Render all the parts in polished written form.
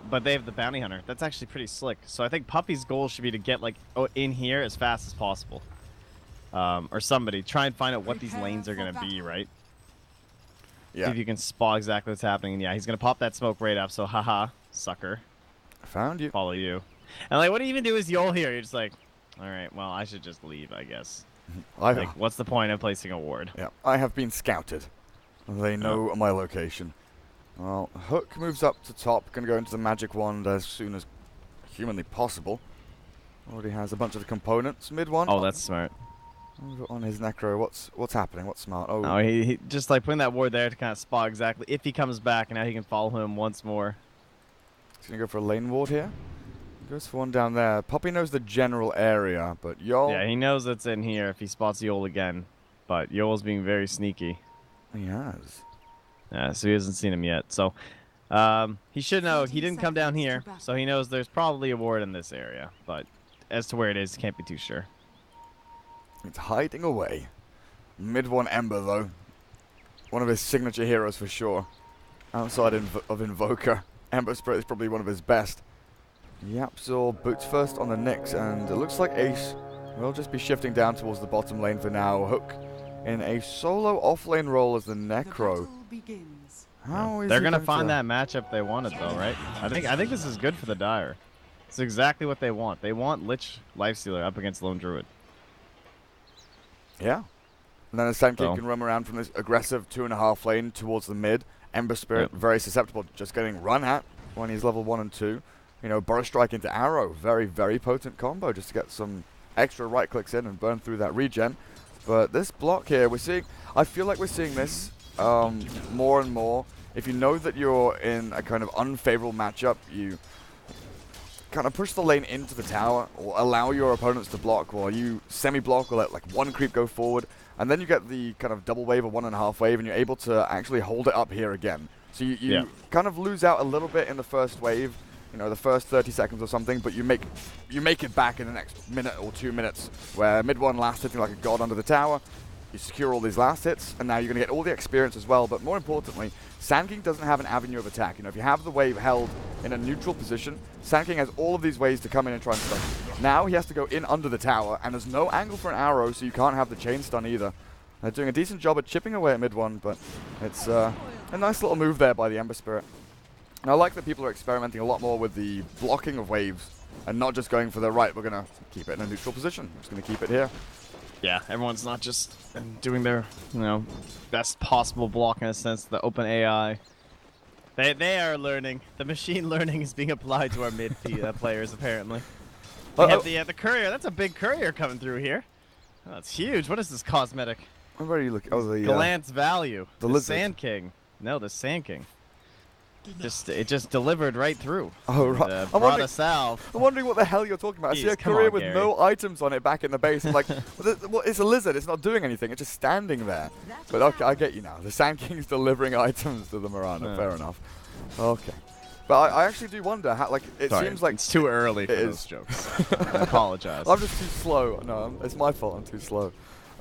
but they have the bounty hunter. That's actually pretty slick. So I think Puppy's goal should be to get like in here as fast as possible. Or somebody try and find out what these lanes are gonna be, right? Yeah. See if you can spot exactly what's happening. And yeah, he's gonna pop that smoke right up. So haha, sucker. I found you. Follow you. And like, what do you even do is Yol here? You're just like, all right, well, I should just leave, I guess. Like, what's the point of placing a ward? Yeah, I have been scouted. They know my location. Well, Hook moves up to top, going to go into the magic wand as soon as humanly possible. Already has a bunch of the components. Mid one. Oh, that's smart. On his necro, what's happening? What's smart? Oh, Oh, he just like putting that ward there to kind of spot exactly if he comes back, and now he can follow him once more. he's going to go for a lane ward here. Goes for one down there. Poppy knows the general area, but Yol... Yeah, he knows it's in here if he spots Yol again. But Yol's being very sneaky. He has. Yeah, so he hasn't seen him yet. So he should know. He didn't come down here, so he knows there's probably a ward in this area. But as to where it is, can't be too sure. It's hiding away. Mid one Ember, though. One of his signature heroes for sure. Outside of Invoker, Ember Spirit is probably one of his best. Yapzor boots first on the Nyx, and it looks like Ace will just be shifting down towards the bottom lane for now. Hook in a solo off-lane role as the Necro. How is They're he gonna going find to... that matchup they wanted, though, right? I think this is good for the Dire. It's exactly what they want. They want Lich Lifestealer up against Lone Druid. Yeah. And then the Sand King So. can roam around from this aggressive 2.5 lane towards the mid. Ember Spirit, very susceptible, just getting run at when he's level 1 and 2. You know, Burrow Strike into Arrow, very, very potent combo just to get some extra right clicks in and burn through that regen. But this block here, we're seeing, I feel like we're seeing this more and more. If you know that you're in a kind of unfavorable matchup, you kind of push the lane into the tower or allow your opponents to block while you semi-block or let like one creep go forward. And then you get the kind of double wave or 1.5 wave and you're able to actually hold it up here again. So you kind of lose out a little bit in the first wave, you know, the first 30 seconds or something, but you make it back in the next minute or 2 minutes, where mid one last hitting like a god under the tower, you secure all these last hits, and now you're going to get all the experience as well. But more importantly, Sand King doesn't have an avenue of attack. You know, if you have the wave held in a neutral position, Sand King has all of these ways to come in and try and stun. Now he has to go in under the tower, and there's no angle for an arrow, so you can't have the chain stun either. They're doing a decent job at chipping away at mid one, but it's a nice little move there by the Ember Spirit. And I like that people are experimenting a lot more with the blocking of waves and not just going for the right, we're going to keep it in a neutral position. We're just going to keep it here. Yeah, everyone's not just doing their, you know, best possible block in a sense. The open AI, they are learning. The machine learning is being applied to our mid players apparently. We have the courier. That's a big courier coming through here. Oh, that's huge. What is this cosmetic? Where are you looking? Oh, the Glance value. The The lizard. Sand King. No, the Sand King. It just delivered right through. Oh, right. And, I'm brought us out. wondering what the hell you're talking about. I see a Jeez, come courier on, with Gary. no items on it back in the base. I'm like, well, it's a lizard. It's not doing anything. It's just standing there. But okay, I get you now. The Sand King's delivering items to the Mirana. Fair enough. Okay. But I actually do wonder how, like, it Sorry, seems like... it's too early for It those is. jokes. I apologize. I'm just too slow. No, it's my fault. I'm too slow.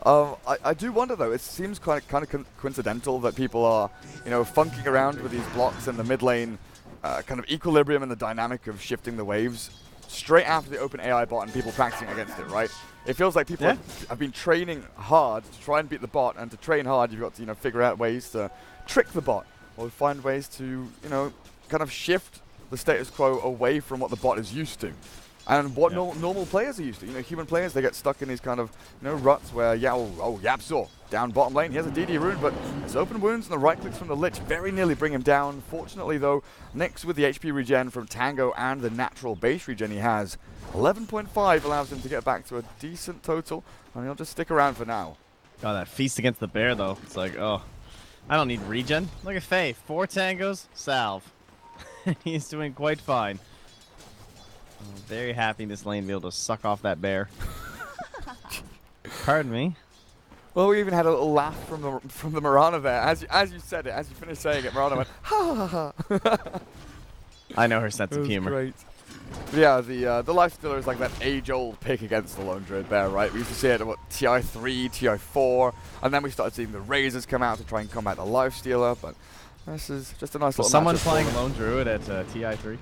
I do wonder though. It seems kind of coincidental that people are, you know, funking around with these blocks in the mid lane, kind of equilibrium and the dynamic of shifting the waves straight after the open AI bot and people practicing against it. Right? It feels like people have been training hard to try and beat the bot, and to train hard, you've got to, you know, figure out ways to trick the bot or find ways to, you know, kind of shift the status quo away from what the bot is used to. And what normal players are used to. You know, human players, they get stuck in these kind of, you know, ruts where, Yapzor, down bottom lane. He has a DD rune, but his open wounds and the right clicks from the Lich very nearly bring him down. Fortunately, though, Nyx with the HP regen from Tango and the natural base regen he has, 11.5 allows him to get back to a decent total, and he'll just stick around for now. God, that feast against the bear, though. It's like, oh, I don't need regen. Look at Faye. 4 tangos, salve. He's doing quite fine. I'm very happy this lane to be able to suck off that bear. Pardon me. Well, we even had a little laugh from the Mirana there. As you said it, as you finished saying it, Mirana went, ha ha ha. I know her sense of humor. Great. But yeah, the Lifestealer is like that age-old pick against the Lone Druid there, right? We used to see it at, what, TI3, TI4, and then we started seeing the Razors come out to try and combat the Lifestealer, but This is just a nice Was little someone matchup for playing them. Lone Druid at TI3?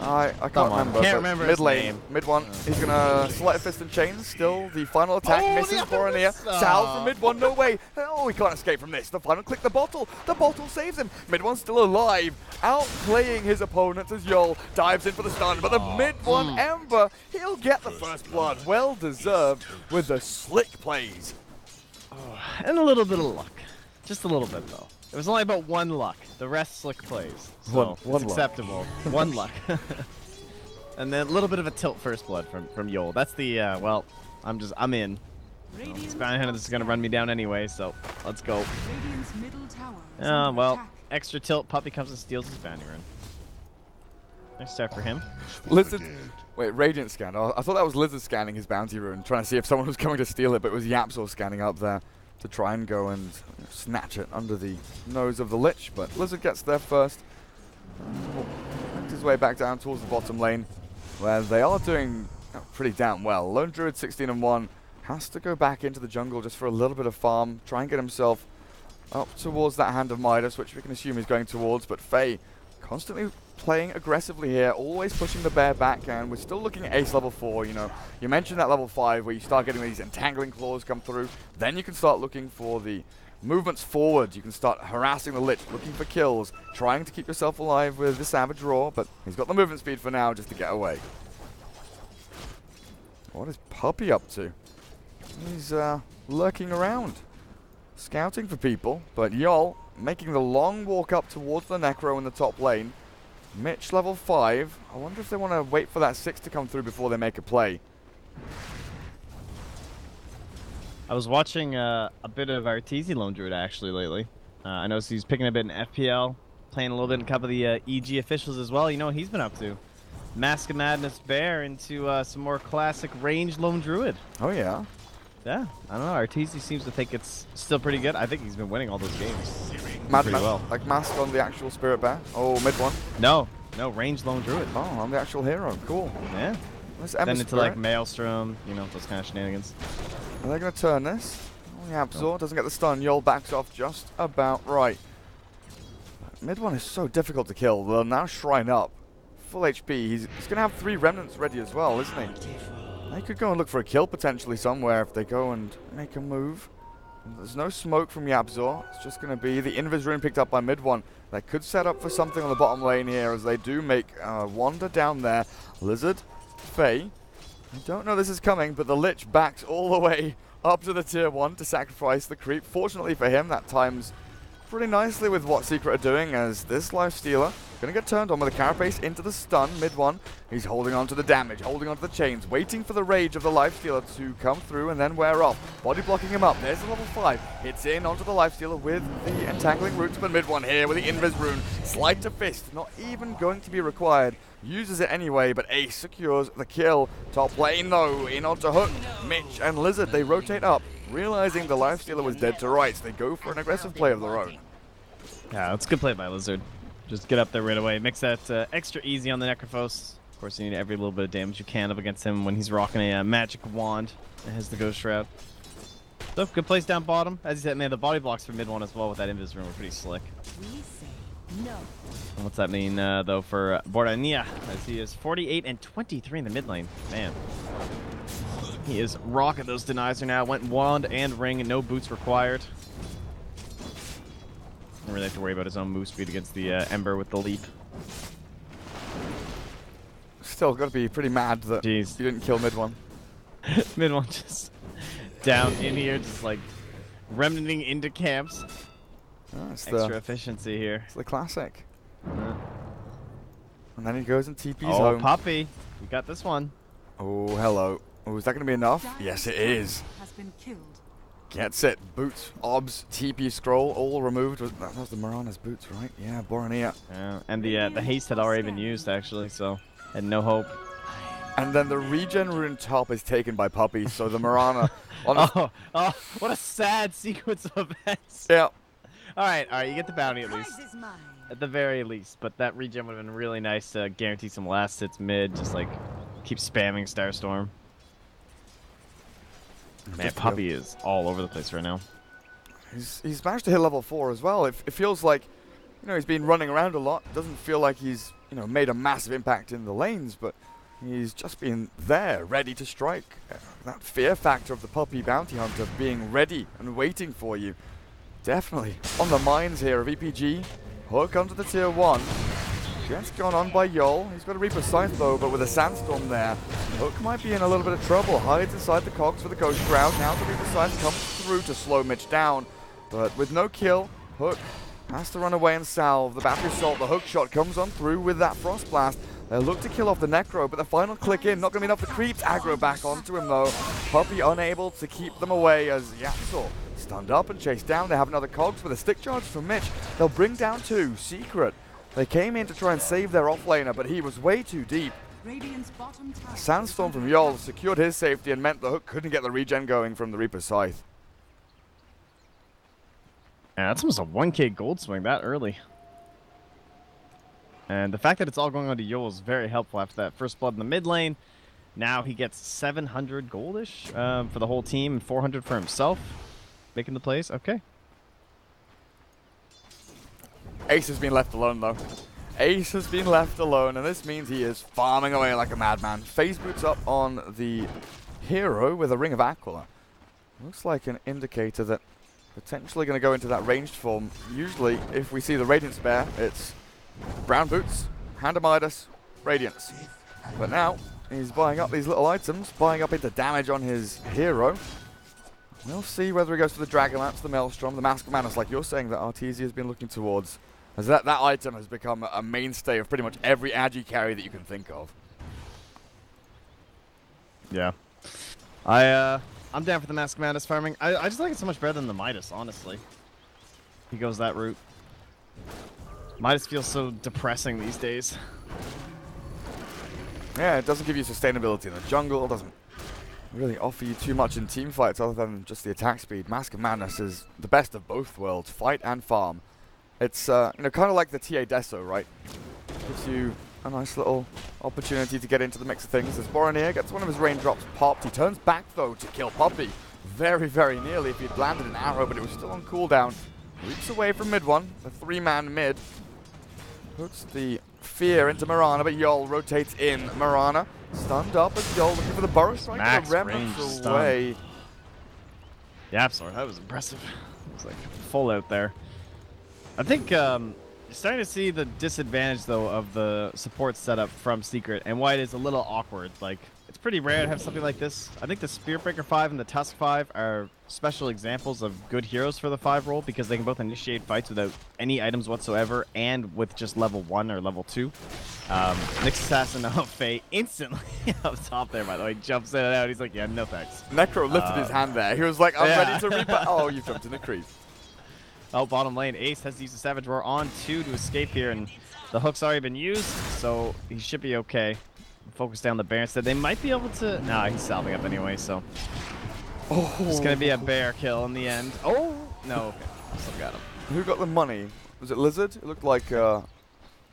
I can't Someone. remember. Can't but remember mid his lane, name. mid one. He's gonna select fist and chains. Still, the final attack misses Boromir. Sal from mid one, no way. Oh, he can't escape from this. The final click, the bottle. The bottle saves him. Mid one's still alive, outplaying his opponents as Yol dives in for the stun. But the mid one Ember, he'll get the first blood. Well deserved with the slick plays. And a little bit of luck. Just a little bit, though. It was only about one luck. The rest slick plays. So One it's luck. acceptable. One luck. And then a little bit of a tilt first blood from Yol. That's the, well, I'm in. This bounty hunter is going to run me down anyway, so let's go. Well, extra tilt. Puppy comes and steals his bounty rune. Nice start for him. Lizard. Wait, Radiant scan. Oh, I thought that was Lizard scanning his bounty rune, trying to see if someone was coming to steal it, but it was Yapzor scanning up there to try and go and snatch it under the nose of the Lich. But Lizard gets there first. Makes his way back down towards the bottom lane, where they are doing pretty damn well. Lone Druid 16-1 has to go back into the jungle just for a little bit of farm, try and get himself up towards that Hand of Midas, which we can assume he's going towards. But Faye constantly playing aggressively here, always pushing the bear back, and we're still looking at ace level 4. You know, you mentioned that level 5 where you start getting these entangling claws come through. Then you can start looking for the movements forward. You can start harassing the Lich, looking for kills, trying to keep yourself alive with the Savage Roar, but he's got the movement speed for now just to get away. What is Puppy up to? He's lurking around, scouting for people, but Yol making the long walk up towards the Necro in the top lane. Mitch level 5. I wonder if they want to wait for that 6 to come through before they make a play. I was watching a bit of Arteezy Lone Druid actually lately. I noticed he's picking a bit in FPL, playing a little bit in a couple of the EG officials as well. You know what he's been up to? Mask of Madness Bear into some more classic ranged Lone Druid. Oh yeah? Yeah, I don't know. Arteezy seems to think it's still pretty good. I think he's been winning all those games. Pretty well. Like Mask on the actual Spirit Bear? Oh, mid one? No, ranged Lone Druid. Oh, I'm the actual hero. Cool. Yeah. Let's Then into like Maelstrom, you know, those kind of shenanigans. Are they going to turn this? Oh, Yapzor doesn't get the stun. Yol backs off just about right. Mid one is so difficult to kill. They'll now Shrine up. Full HP. He's going to have 3 Remnants ready as well, isn't he? They could go and look for a kill potentially somewhere if they go and make a move. There's no smoke from Yapzor. It's just going to be the Invis rune picked up by mid one. They could set up for something on the bottom lane here as they do make Wander down there. Lizard, Faye. I don't know this is coming, but the Lich backs all the way up to the tier 1 to sacrifice the creep. Fortunately for him, that times pretty nicely with what Secret are doing, as this Lifestealer going to get turned on with a Carapace into the stun, mid one. He's holding on to the damage, holding on to the chains, waiting for the rage of the Lifestealer to come through and then wear off. Body blocking him up. There's the level 5. Hits in onto the Lifestealer with the entangling roots, but mid one here with the Invis rune. Slide to fist, not even going to be required. Uses it anyway, but Ace secures the kill. Top lane though, in onto Hook. Mitch and Lizard, they rotate up. Realizing the Lifestealer was dead to rights, they go for an aggressive play of their own. Yeah, that's a good play by Lizard. Just get up there right away. Makes that extra easy on the Necrophos. Of course, you need every little bit of damage you can up against him when he's rocking a magic wand that has the Ghost Shroud. So, good place down bottom. As you said, man, the body blocks for mid one as well with that Invis rune were pretty slick. We say no. And what's that mean, though, for Boromir? As he is 48 and 23 in the mid lane. Man. He is rocking those denizer now. Went wand and ring, and no boots required. Don't really have to worry about his own move speed against the Ember with the leap. Still got to be pretty mad that you didn't kill mid one. Mid one just down in here, just like remnanting into camps. Oh, it's Extra efficiency here. It's the classic. And then he goes and TP's Oh, home. Puppy. We got this one. Oh, hello. Oh, is that going to be enough? Yes, it is. Has been killed. Gets it. Boots, obs, TP scroll, all removed. That was the Mirana's boots, right? Yeah, Boromir. Yeah, and the haste had already been used, actually, so had no hope. And then the regen rune top is taken by Puppy, so the Mirana... oh, what a sad sequence of events. Yeah. Alright, you get the bounty at least. Prize is mine. At the very least, but that regen would have been really nice to guarantee some last hits mid, just like keep spamming Starstorm. Man, Puppy is all over the place right now. He's managed to hit level 4 as well. It feels like You know, he's been running around a lot. Doesn't feel like he's, you know, made a massive impact in the lanes, but he's just been there, ready to strike. That fear factor of the Puppey Bounty Hunter being ready and waiting for you. Definitely on the minds here of EPG. Hook onto the tier 1. Just gone on by Yol. He's got a Reaper Scythe though, but with a Sandstorm there, Hook might be in a little bit of trouble. Hides inside the cogs for the Ghost Shroud. Now the Reaper Scythe comes through to slow Mitch down, but with no kill, Hook has to run away and salve. The Battery Assault, the hook shot comes on through with that Frost Blast. They'll look to kill off the Necro, but the final click in, not going to be enough. The creeps aggro back onto him though. Puppey unable to keep them away as Yapsor stunned up and chased down. They have another Cogs with a stick charge from Mitch. They'll bring down 2. Secret. They came in to try and save their offlaner, but he was way too deep. Sandstorm from Yol secured his safety and meant the Hook couldn't get the regen going from the Reaper Scythe. Yeah, that's almost a 1k gold swing that early. And the fact that it's all going on to Yol is very helpful after that first blood in the mid lane. Now he gets 700 goldish for the whole team and 400 for himself. Making the plays. Okay. Ace has been left alone though. Ace has been left alone, and this means he is farming away like a madman. Phase boots up on the hero with a Ring of Aquila. Looks like an indicator that potentially going to go into that ranged form. Usually, if we see the Radiance Bear, it's Brown Boots, Hand of Midas, Radiance. But now, he's buying up these little items, buying up into damage on his hero. We'll see whether he goes for the Dragon Lance, the Maelstrom, the Mask of Manus, like you're saying that Artesia has been looking towards. As that item has become a mainstay of pretty much every Agi carry that you can think of. Yeah. I'm down for the Mask of Madness farming. I just like it so much better than the Midas, honestly. He goes that route. Midas feels so depressing these days. Yeah, it doesn't give you sustainability in the jungle. It doesn't really offer you too much in team fights other than just the attack speed. Mask of Madness is the best of both worlds, fight and farm. It's you know, kind of like the TA Deso, right? Gives you a nice little opportunity to get into the mix of things. As Boronier gets one of his raindrops popped. He turns back though to kill Puppey. Very, very nearly if he'd landed an arrow, but it was still on cooldown. Leaps away from mid one, the 3-man mid. Puts the fear into Mirana, but Yol rotates in. Mirana stunned up as Yol looking for the Burrow Strike. Max The remnants away. Yeah, sorry, that was impressive. Looks like full out there. I think you're starting to see the disadvantage, though, of the support setup from Secret and why it is a little awkward. Like, it's pretty rare to have something like this. I think the Spearbreaker 5 and the Tusk 5 are special examples of good heroes for the 5 role because they can both initiate fights without any items whatsoever and with just level 1 or level 2. Nyx Assassin of Faye instantly up top there, by the way, jumps in and out. He's like, yeah, no thanks. Necro lifted his hand there. He was like, I'm ready to reap. Oh, you jumped in the creep. Oh, bottom lane. Ace has to use the Savage Roar on 2 to escape here, and the hook's already been used, so he should be okay. Focus down the bear instead. They might be able to... Nah, he's salving up anyway, so... Oh, it's going to be a bear kill in the end. Oh! No, okay. Still got him. Who got the money? Was it Lizard? It looked like...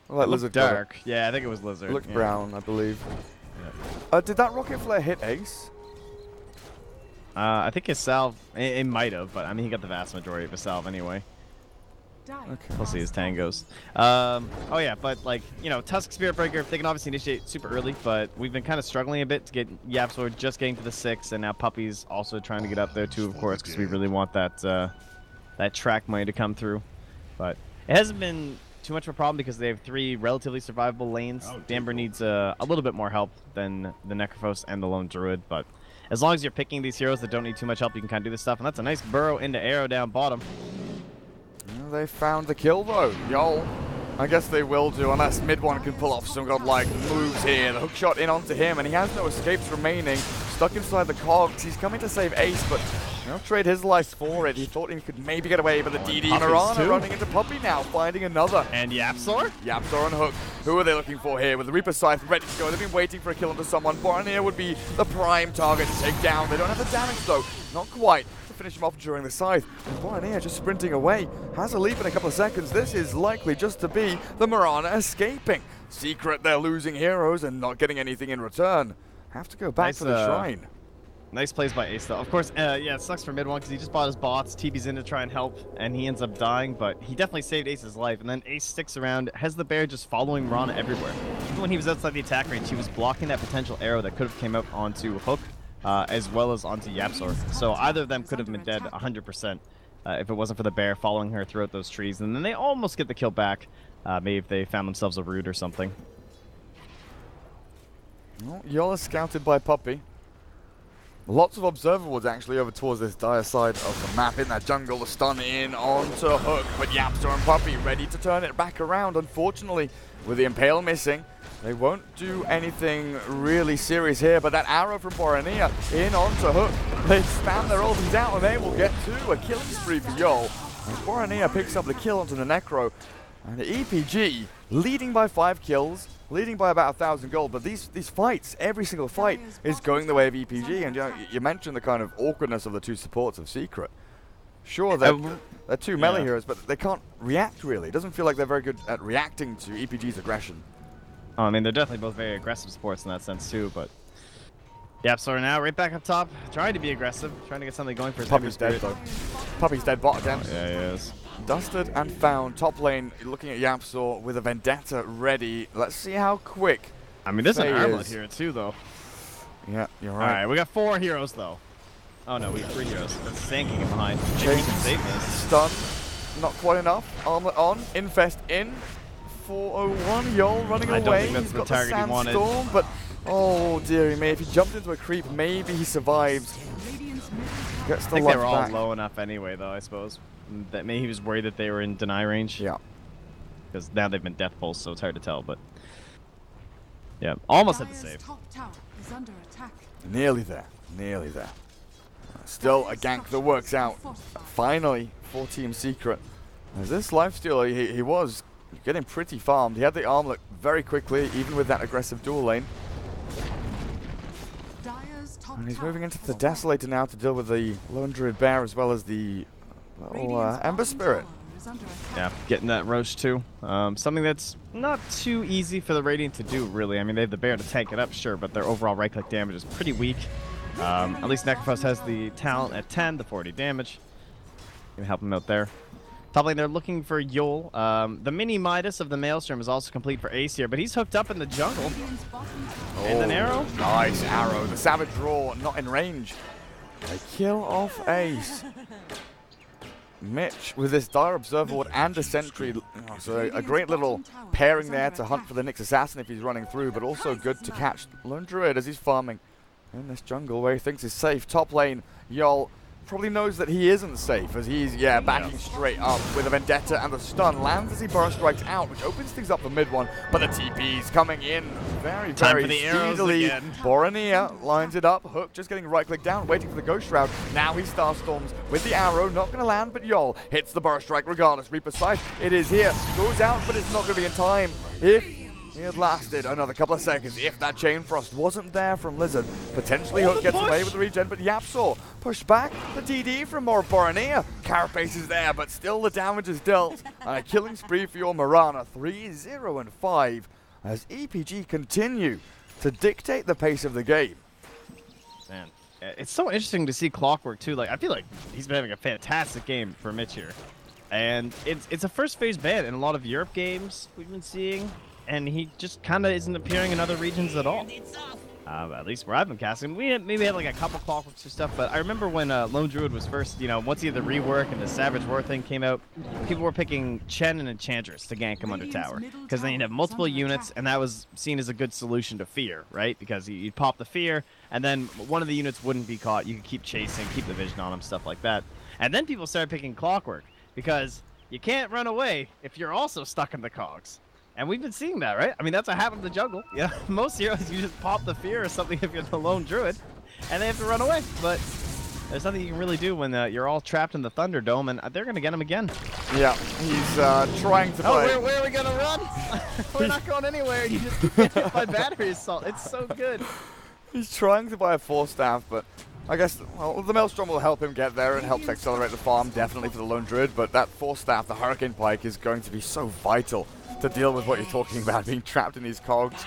Lizard dark. Yeah, I think it was Lizard. It looked brown, I believe. Yeah. Did that rocket flare hit Ace? I think his salve, it might have, but I mean, he got the vast majority of his salve anyway. Okay. We'll see his tangos. Oh yeah, but like, you know, Tusk Spiritbreaker, they can obviously initiate super early, but we've been kind of struggling a bit to get Yapsor just getting to the 6, and now Puppey's also trying to get up there too, of course, because we really want that that track money to come through. But it hasn't been too much of a problem because they have 3 relatively survivable lanes. Damber needs a little bit more help than the Necrophos and the Lone Druid, but as long as you're picking these heroes that don't need too much help, you can kind of do this stuff. And that's a nice burrow into arrow down bottom. Well, they found the kill, though. Yol, I guess they will do, unless mid one can pull off some godlike moves here. The hook shot in onto him, and he has no escapes remaining. Stuck inside the cogs. He's coming to save Ace, but he'll trade his life for it. He thought he could maybe get away, but the DD Mirana running into Puppey now, finding another. And Yapsor? Yapsor on hook. Who are they looking for here? With the Reaper Scythe ready to go. They've been waiting for a kill onto someone. Boronier would be the prime target to take down. They don't have the damage, though. Not quite. To finish him off during the scythe. And Boronier just sprinting away. Has a leap in a couple of seconds. This is likely just to be the Mirana escaping. Secret, they're losing heroes and not getting anything in return. Have to go back Nice, for the shrine. Nice plays by Ace, though. Of course, yeah, it sucks for mid one because he just bought his bots. TB's in to try and help, and he ends up dying, but he definitely saved Ace's life. And then Ace sticks around, has the bear just following Rana everywhere. Even when he was outside the attack range, he was blocking that potential arrow that could have came out onto Hook, as well as onto Yapsor. So either of them could have been dead 100% if it wasn't for the bear following her throughout those trees. And then they almost get the kill back, maybe if they found themselves a root or something. Well, Yol is scouted by Puppey. Lots of observer wards actually over towards this dire side of the map. In that jungle, the stun in onto Hook, but Yapsor and Puppey ready to turn it back around. Unfortunately, with the Impale missing, they won't do anything really serious here, but that arrow from Borania in onto Hook. They spam their ultis out and they will get to a killing spree for Yol. And Borania picks up the kill onto the Necro. And the EPG leading by 5 kills, leading by about 1,000 gold, but these fights, every single fight is going the way of EPG, and you mentioned the kind of awkwardness of the two supports of Secret. Sure, they're two melee heroes, but they can't react really. It doesn't feel like they're very good at reacting to EPG's aggression. Oh, I mean, they're definitely both very aggressive supports in that sense too, but Yapsor now right back up top, trying to be aggressive, trying to get something going for his Puppey's dead though. Puppey's dead bot again. Oh, yeah, he is. Dusted and found. Top lane looking at Yapsor with a Vendetta ready. Let's see how quick. I mean, there's an Faye armlet is. here too, though. Yeah, you're right. Alright, we got 4 heroes, though. Oh no, we got 3 heroes. That's Sanking it behind. Maybe we Chains, can save this. stun, not quite enough. Armlet on, Infest in. 401, Yol running I don't away. think that's He's the got the target he wanted. sandstorm, but oh dearie me, if he jumped into a creep, maybe he survives. Gets I the think they life were all back. low enough anyway, though, I suppose. That maybe he was worried that they were in deny range. Yeah. Because now they've been death pulse, so it's hard to tell, but yeah, almost had the save. Top tower is under attack. Nearly there, nearly there. Still a gank that works out. Finally, for Team Secret. As this lifesteal, he was getting pretty farmed. He had the armlet very quickly, even with that aggressive dual lane. Dire's top And he's tower moving into the is Desolator now to deal with the Lone Druid Bear as well as the Ember Spirit. Yeah, getting that Roche too. Something that's not too easy for the Radiant to do, really. I mean, they have the bear to tank it up, sure, but their overall right-click damage is pretty weak. At least Necrophos has the talent at 10, the 40 damage. Gonna help him out there. Top lane, they're looking for Yol. The mini Midas of the Maelstrom is also complete for Ace here, but he's hooked up in the jungle. And an arrow. Nice arrow. The Savage Roar not in range. A kill off Ace. Mitch with this Dire Observer Ward and a Sentry. Oh, so a great little pairing there to hunt for the Nyx Assassin if he's running through, but also good to catch Lone Druid as he's farming in this jungle where he thinks is safe. Top lane, Yol probably knows that he isn't safe as he's, backing straight up with a Vendetta, and the stun lands as he burst strikes out, which opens things up for mid one, but the TP's coming in very, Time very for the arrows speedily. again. Borania lines it up, Hook just getting right-click down, waiting for the Ghost Shroud. Now he Starstorms with the arrow, not going to land, but Yol hits the burst strike regardless. Reaper Sight, it is here, goes out, but it's not going to be in time. If it had lasted another couple of seconds, if that Chain Frost wasn't there from Lizard, potentially Hook gets away with the regen, but Yapsor pushed back the TD from Borania. Carapace is there, but still the damage is dealt. And a killing spree for your Mirana, 3-0 and 5, as EPG continue to dictate the pace of the game. Man, it's so interesting to see Clockwork too. Like, I feel like he's been having a fantastic game for Mitch here. And it's a first phase ban in a lot of Europe games we've been seeing. And he just kind of isn't appearing in other regions at all. At least where I've been casting. We maybe had like a couple Clockworks or stuff, but I remember when Lone Druid was first, once he had the rework and the Savage Roar thing came out, people were picking Chen and Enchantress to gank him under tower. Because then you'd have multiple units, and that was seen as a good solution to fear, right? Because you'd pop the fear, and then one of the units wouldn't be caught. You could keep chasing, keep the vision on him, stuff like that. And then people started picking Clockwork, because you can't run away if you're also stuck in the cogs. And we've been seeing that, right? I mean, that's what happened to the jungle. Yeah, most heroes, you just pop the fear or something if you're the lone druid, and they have to run away. But there's nothing you can really do when you're all trapped in the Thunderdome, and they're going to get him again. Yeah, he's trying to play. Oh, where are we going to run? We're not going anywhere. You just get hit by battery assault. It's so good. He's trying to buy a Force Staff, but I guess, well, the Maelstrom will help him get there. It helps accelerate the farm, definitely for the Lone Druid, but that Force Staff, the Hurricane Pike, is going to be so vital to deal with what you're talking about, being trapped in these cogs.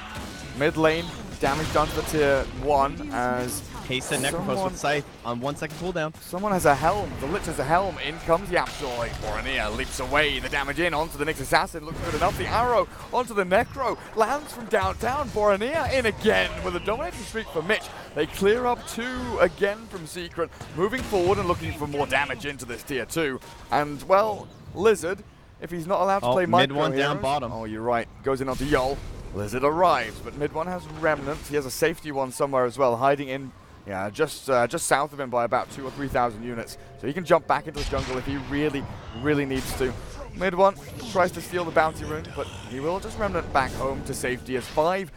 Mid lane, damage done to the tier 1 as Haste and Necropost with Scythe on 1 second cooldown. Someone has a helm. The Lich has a helm. In comes Yapsoy. Borania leaps away. The damage in onto the Nyx Assassin. Looks good enough. The arrow onto the Necro. Lands from downtown. Borania in again with a dominating streak for Mitch. They clear up 2 again from Secret. Moving forward and looking for more damage into this tier 2. And, well, Lizard, if he's not allowed to play mid micro one heroes, down bottom. Oh, you're right. Goes in onto Yol. Lizard arrives, but mid one has remnants. He has a safety one somewhere as well, hiding in, yeah, just south of him by about 2,000 or 3,000 units. So he can jump back into the jungle if he really, really needs to. Mid one tries to steal the bounty rune, but he will just remnant back home to safety as five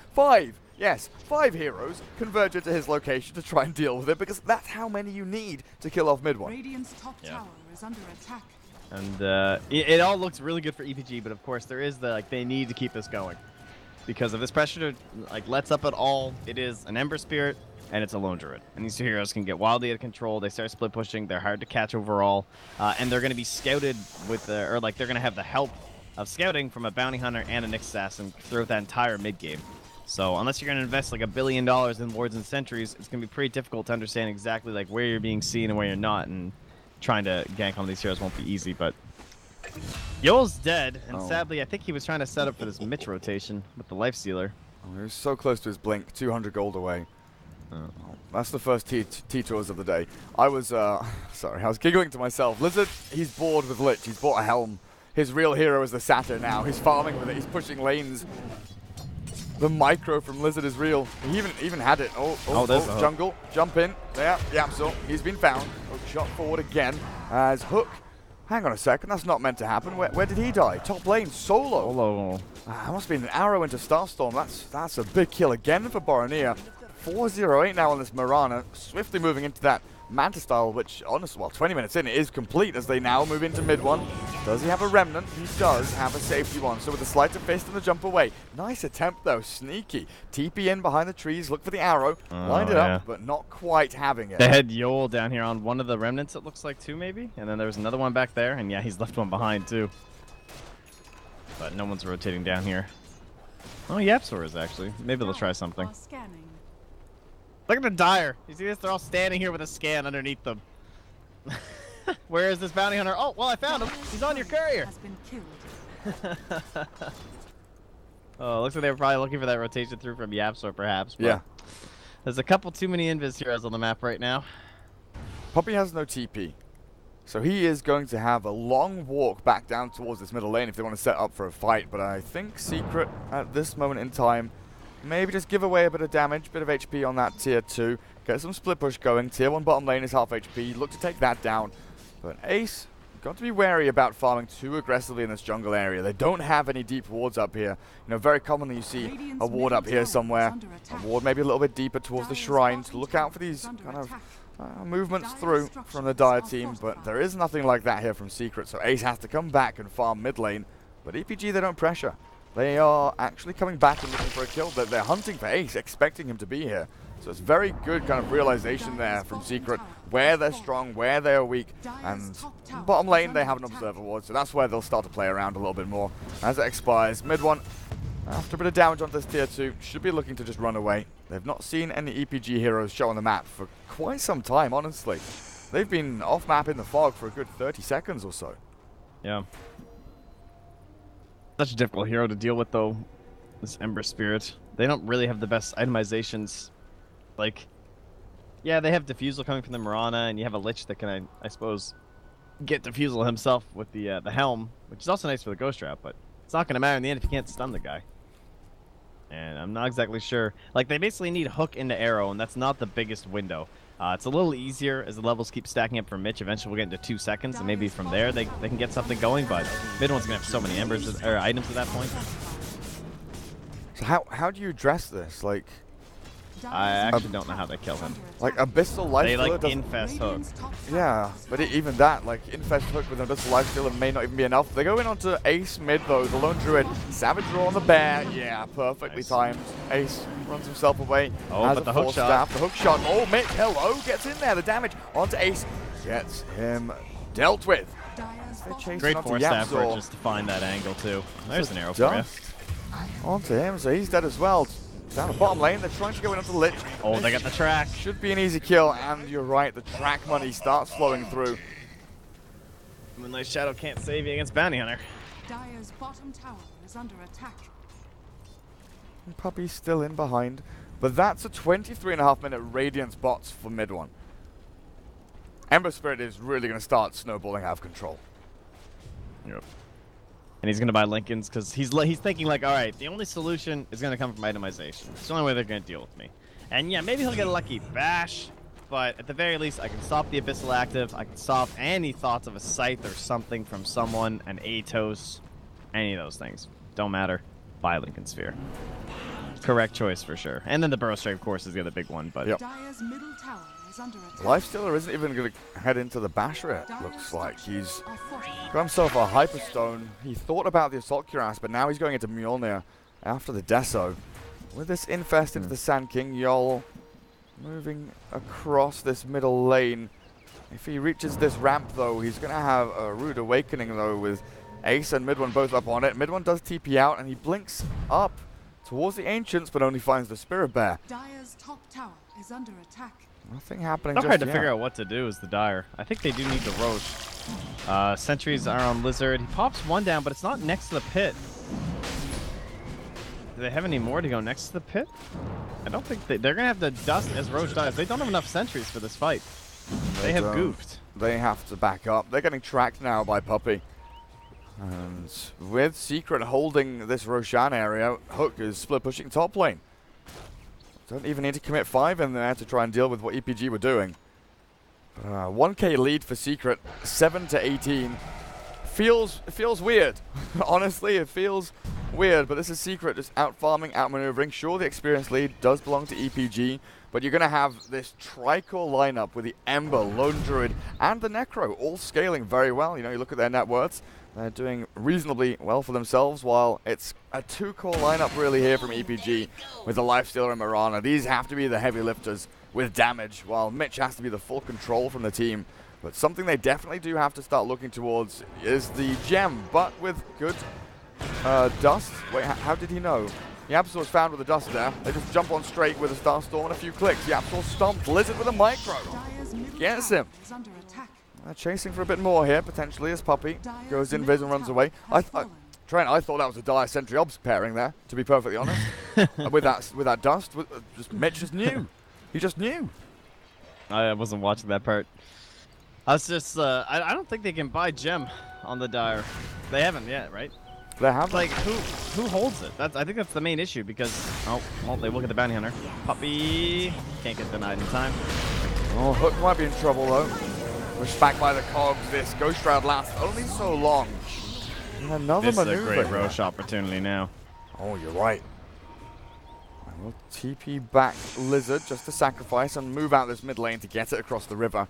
heroes converge into his location to try and deal with it, because that's how many you need to kill off mid one. Radiant's top tower is under attack. And it all looks really good for EPG, but of course there is the, they need to keep this going. Because if this pressure lets up at all, it is an Ember Spirit and it's a Lone Druid. And these two heroes can get wildly out of control. They start split pushing. They're hard to catch overall. And they're going to be scouted with they're going to have the help of scouting from a Bounty Hunter and a Nyx Assassin throughout that entire mid game. So unless you're going to invest like $1 billion in wards and sentries, it's going to be pretty difficult to understand exactly where you're being seen and where you're not. And trying to gank on these heroes won't be easy, but Yol's dead, and sadly, I think he was trying to set up for this Mitch rotation with the Life Stealer. Oh, he was so close to his blink, 200 gold away. That's the first T-Tours of the day. I was, sorry, I was giggling to myself. Lizard, he's bored with Lich. He's bought a helm. His real hero is the Satyr now. He's farming with it. He's pushing lanes. The micro from Lizard is real. He even had it. Jungle, jump in. There, Yapsel. He's been found. Shot forward again as Hook. Hang on a second, that's not meant to happen. Where did he die? Top lane, solo. That must be an arrow into Starstorm. That's a big kill again for Borania. 4-0-8 now on this Mirana. Swiftly moving into that Manta style, which, honestly, well, 20 minutes in, it is complete as they now move into mid one. Does he have a remnant? He does have a safety one. So with the sleight of fist and the jump away. Nice attempt, though. Sneaky. TP in behind the trees. Look for the arrow. Lined it up, but not quite having it. They had Yol down here on one of the remnants, it looks like, too, maybe? And then there was another one back there, and yeah, he's left one behind, too. But no one's rotating down here. Oh, Yapsor is, actually. Maybe they'll try something. Look at the Dire. You see this? They're all standing here with a scan underneath them. Where is this bounty hunter? Oh, well, I found him. He's on your courier. Has been killed. Oh, looks like they were probably looking for that rotation through from Yapsor, perhaps. But yeah. There's a couple too many Invis heroes on the map right now. Poppy has no TP. So he is going to have a long walk back down towards this middle lane if they want to set up for a fight. But I think Secret, at this moment in time, maybe just give away a bit of damage, bit of HP on that tier 2. Get some split push going. Tier 1 bottom lane is half HP. Look to take that down. But Ace, got to be wary about farming too aggressively in this jungle area. They don't have any deep wards up here. You know, very commonly you see a ward up here somewhere. A ward maybe a little bit deeper towards the shrine. To look out for these kind of movements through from the Dire team. But there is nothing like that here from Secret. So Ace has to come back and farm mid lane. But EPG, they don't pressure. They are actually coming back and looking for a kill. They're hunting for Ace, expecting him to be here. So it's very good kind of realization there from Secret, where they're strong, where they're weak, and bottom lane they have an observer ward, so that's where they'll start to play around a little bit more. As it expires, mid one, after a bit of damage on this tier 2, should be looking to just run away. They've not seen any EPG heroes show on the map for quite some time, honestly. They've been off map in the fog for a good 30 seconds or so. Yeah. Such a difficult hero to deal with, though, this Ember Spirit. They don't really have the best itemizations. Like, yeah, they have Diffusal coming from the Mirana, and you have a Lich that can, I suppose, get Diffusal himself with the Helm, which is also nice for the Ghost Trap, but it's not going to matter in the end if you can't stun the guy. And I'm not exactly sure. Like, they basically need Hook into Arrow, and that's not the biggest window. It's a little easier as the levels keep stacking up for Mitch. Eventually we'll get into 2 seconds, and maybe from there they can get something going, but mid one's going to have so many embers or items at that point. So how do you address this? Like, I actually don't know how they kill him. Like Abyssal Life They Stealer like Infest Hook. Yeah, but even that, like Infest Hook with an Abyssal Life Stealer may not even be enough. They go in onto Ace mid though, the Lone Druid. Savage Roar on the bear. Yeah, perfectly timed. Ace runs himself away. Oh, but the hook shot. The hook shot. Oh, Mitch, hello, gets in there. The damage onto Ace. Gets him dealt with. Great force effort just to find that angle too. There's an arrow for you. Onto him, so he's dead as well. Down the bottom lane, they're trying to go in onto the Lich. Oh, they got the track. Should be an easy kill, and you're right, the track money starts flowing through. Moonlight Shadow can't save you against Bounty Hunter. Dire's bottom tower is under attack. And Puppy's still in behind, but that's a 23.5-minute Radiance bots for mid one. Ember Spirit is really going to start snowballing out of control. Yep. And he's going to buy Lincolns because he's thinking like, all right, the only solution is going to come from itemization. It's the only way they're going to deal with me. And yeah, maybe he'll get a lucky bash, but at the very least, I can stop the Abyssal Active. I can stop any thoughts of a Scythe or something from someone, an Atos, any of those things. Don't matter. Buy Lincoln Sphere. Correct choice for sure. And then the Burrow Strike, of course, is the other big one. But yep. Dire's middle tower is under attack. Lifestealer isn't even going to head into the Basher, it looks like. He's got himself a Hyperstone. He thought about the Assault Cuirass, but now he's going into Mjolnir after the Deso. With this Infest into the Sand King, Yol moving across this middle lane. If he reaches this ramp, though, he's going to have a rude awakening, though, with Ace and Mid One both up on it. Mid One does TP out, and he blinks up towards the Ancients, but only finds the Spirit Bear. Dire's top tower is under attack. Nothing happening it's just hard to yet. figure out what to do is the Dire. I think they do need the Roche. Sentries are on Lizard. He pops one down, but it's not next to the pit. Do they have any more to go next to the pit? I don't think they're going to have the Dust as Roche dies. They don't have enough sentries for this fight. They have goofed. They have to back up. They're getting tracked now by Puppy. And with Secret holding this Roshan area, Hook is split pushing top lane. Don't even need to commit 5 in there to try and deal with what EPG were doing. 1k lead for Secret, 7 to 18. Feels weird. Honestly, it feels weird, but this is Secret just out-farming, out-maneuvering. Sure, the experience lead does belong to EPG, but you're going to have this tri-core lineup with the Ember, Lone Druid, and the Necro all scaling very well. You know, you look at their net worths, they're doing reasonably well for themselves, while it's a 2-core lineup really here from EPG with the Lifestealer and Mirana. These have to be the heavy lifters with damage, while Mitch has to be the full control from the team. But something they definitely do have to start looking towards is the gem, but with good dust. Wait, how did he know? The Absol was found with the dust there. They just jump on straight with a Star Storm and a few clicks. The Absol stomped Lizard with a micro. Gets him. Chasing for a bit more here, potentially, as Puppy goes in, Viz and runs away. Trent, I thought that was a Dire Sentry Obs pairing there, to be perfectly honest. with that dust, Mitch just knew. He just knew. I wasn't watching that part. I was just, I don't think they can buy gem on the Dire. They haven't yet, right? They haven't. Like, who holds it? I think that's the main issue because, oh, well, they will get the Bounty Hunter. Puppy can't get denied in time. Oh, Hook might be in trouble, though. Pushed back by the cogs. This Ghost Shroud lasts only so long. And another this maneuver. This is a great Roche opportunity now. Oh, you're right. And we'll TP back Lizard just to sacrifice and move out this mid lane to get it across the river.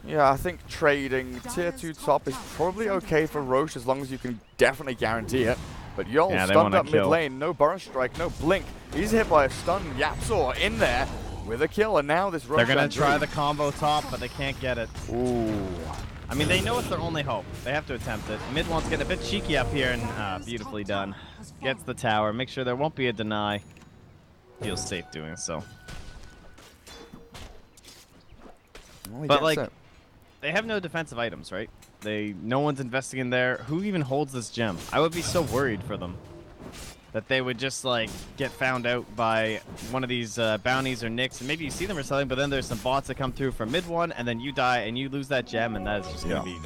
Yeah, I think trading tier 2 top is probably okay for Roche as long as you can definitely guarantee it. But Yol stunned up mid lane, no Burrow Strike, no Blink. He's hit by a stun. Yapsaw in there with a kill, and now this Roche. They're going to try the combo top, but they can't get it. Ooh. I mean, they know it's their only hope. They have to attempt it. Mid one's getting a bit cheeky up here, and beautifully done. Gets the tower. Make sure there won't be a deny. Feels safe doing so. Well, but, like, they have no defensive items, right? No one's investing in there. Who even holds this gem? I would be so worried for them that they would just, like, get found out by one of these bounties or nicks, and maybe you see them or something, but then there's some bots that come through from mid one, and then you die and you lose that gem, and that is just gonna be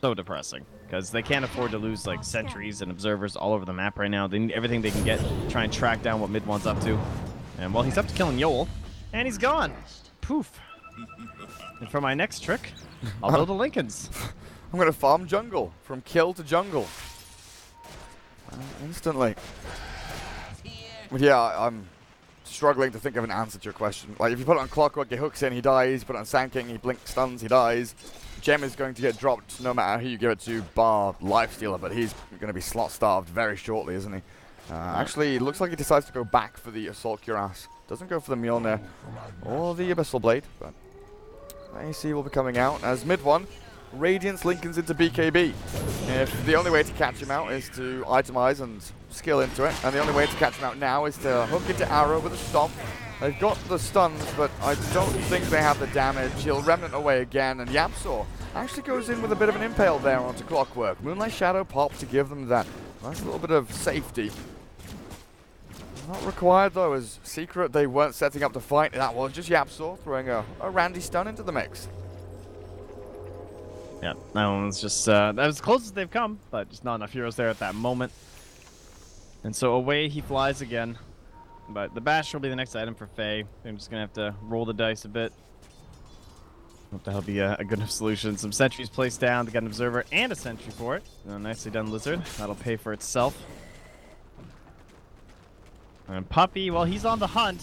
so depressing because they can't afford to lose like sentries and observers all over the map right now. They need everything they can get to try and track down what mid one's up to. And well, he's up to killing Yol, and he's gone. Poof. And for my next trick, I'll build a Lincolns. I'm gonna farm jungle from kill to jungle. Instantly. But yeah, I'm struggling to think of an answer to your question. Like, if you put it on Clockwork, he hooks in, he dies. You put it on Sand King, he blinks, stuns, he dies. Gem is going to get dropped no matter who you give it to, bar Lifestealer, but he's going to be slot starved very shortly, isn't he? Actually, it looks like he decides to go back for the Assault Cuirass. Doesn't go for the Mjolnir or the Abyssal Blade, but AC will be coming out as mid one Radiance Lincolns into BKB. If the only way to catch him out is to itemize and skill into it, and the only way to catch him out now is to hook into Arrow with a stomp. They've got the stuns, but I don't think they have the damage. He'll Remnant away again, and Yapsaw actually goes in with a bit of an impale there onto Clockwork. Moonlight Shadow pop to give them that nice little bit of safety. Not required though, as Secret they weren't setting up to fight. That was just Yapsaw throwing a Randy stun into the mix. Yeah, that one was just that was as close as they've come, but just not enough heroes there at that moment. And so away he flies again. But the Bash will be the next item for Faye. I'm just gonna have to roll the dice a bit. Hope that'll be a good enough solution. Some sentries placed down to get an observer and a sentry for it. Nicely done, Lizard. That'll pay for itself. And Puppy, well, he's on the hunt.